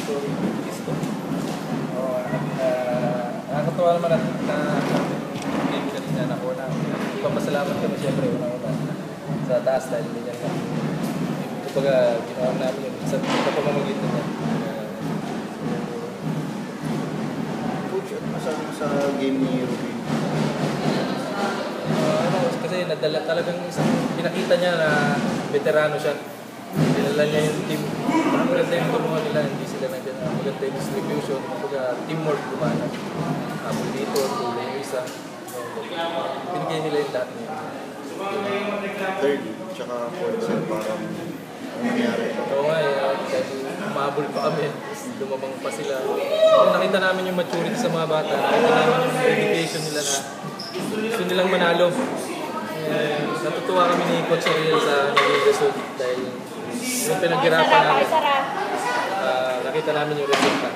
story Cristo. Nakakatawa naman na game kanina na una. Papasalamat kami siyempre una-una sa taas dahil hindi niya kumbaga ginawa namin yun sa pamamagitan niya. Coach, ano masabi sa game ni Ruby? Kasi nadala talagang isang pinakita niya na veterano siya. Dinala niya yung team. Maganda yung gumawa nila, hindi sila nandiyan. Maganda yung distribution, teamwork gumana. Dito, tuloy yung isa. Pinigay nila yung lahat niya. Third, tsaka fourth set, parang ano nangyari? Oo nga dahil umabol pa kami. Lumabang pa sila. Nakita namin yung maturity sa mga bata. Nakita namin yung dedication nila na gusto nilang manalo. Natutuwa kami ni Coach Ariel sa naging result dahil yung pinaghirapan namin. Nakita namin yung resulta.